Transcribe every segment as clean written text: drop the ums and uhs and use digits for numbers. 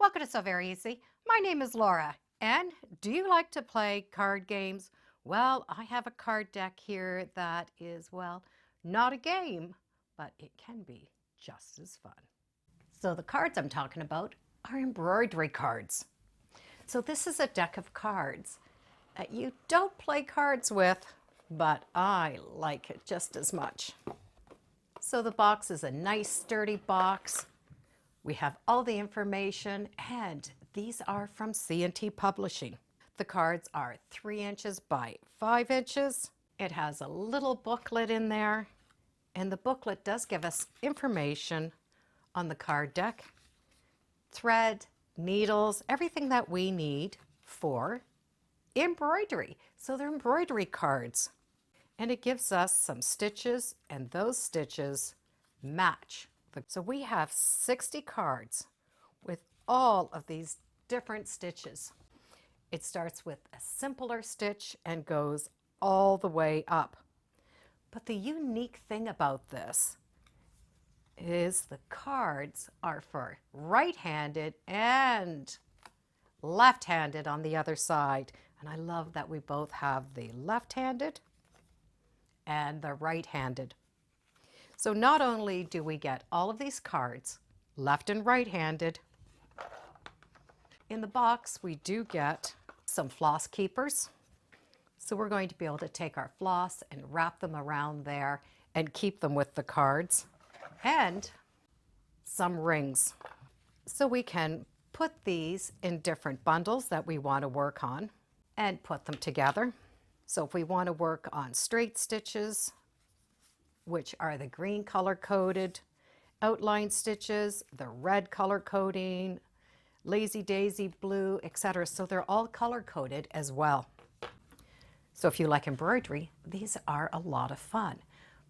Welcome to So Very Easy. My name is Laura, and do you like to play card games? Well, I have a card deck here that is, well, not a game, but it can be just as fun. So the cards I'm talking about are embroidery cards. So this is a deck of cards that you don't play cards with, but I like it just as much. So the box is a nice sturdy box. We have all the information, and these are from C&T Publishing. The cards are 3 inches by 5 inches. It has a little booklet in there, and the booklet does give us information on the card deck, thread, needles, everything that we need for embroidery. So they're embroidery cards. And it gives us some stitches, and those stitches match. So we have 60 cards with all of these different stitches. It starts with a simpler stitch and goes all the way up. But the unique thing about this is the cards are for right-handed and left-handed on the other side. And I love that we both have the left-handed and the right-handed. So not only do we get all of these cards, left and right-handed, in the box we do get some floss keepers. So we're going to be able to take our floss and wrap them around there and keep them with the cards, and some rings. So we can put these in different bundles that we want to work on and put them together. So if we want to work on straight stitches, which are the green color coded, outline stitches, the red color coding, lazy daisy blue, etc. So they're all color coded as well. So if you like embroidery, these are a lot of fun.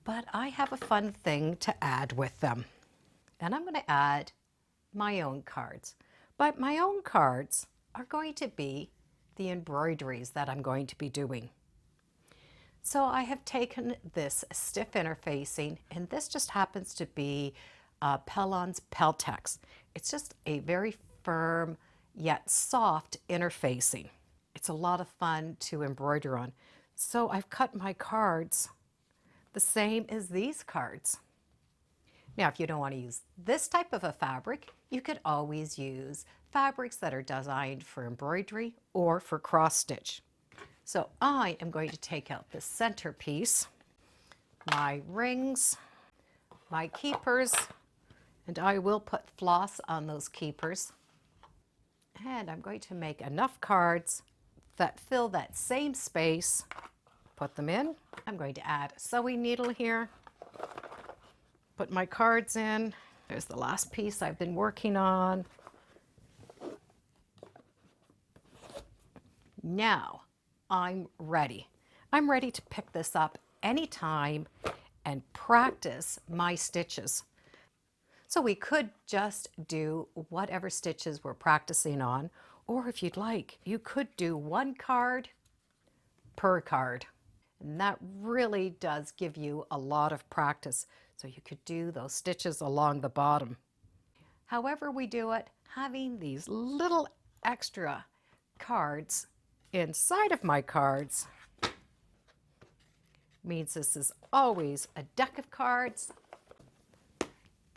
But I have a fun thing to add with them. And I'm going to add my own cards. But my own cards are going to be the embroideries that I'm going to be doing. So I have taken this stiff interfacing, and this just happens to be Pellon's Peltex. It's just a very firm yet soft interfacing. It's a lot of fun to embroider on. So I've cut my cards the same as these cards. Now, if you don't want to use this type of a fabric, you could always use fabrics that are designed for embroidery or for cross stitch. So I am going to take out the centerpiece, my rings, my keepers, and I will put floss on those keepers. And I'm going to make enough cards that fill that same space, put them in. I'm going to add a sewing needle here, put my cards in. There's the last piece I've been working on. Now, I'm ready. I'm ready to pick this up anytime and practice my stitches. So we could just do whatever stitches we're practicing on, or if you'd like, you could do 1 card per card. And that really does give you a lot of practice. So you could do those stitches along the bottom. However we do it, having these little extra cards inside of my cards means this is always a deck of cards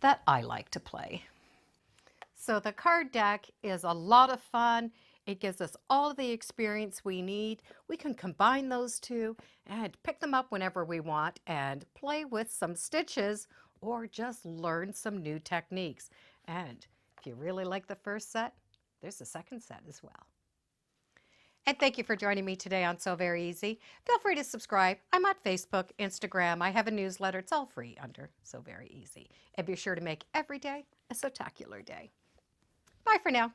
that I like to play. So the card deck is a lot of fun. It gives us all the experience we need. We can combine those two and pick them up whenever we want and play with some stitches or just learn some new techniques. And if you really like the first set, there's a second set as well. And thank you for joining me today on So Very Easy. Feel free to subscribe. I'm on Facebook, Instagram. I have a newsletter. It's all free under So Very Easy. And be sure to make every day a spectacular day. Bye for now.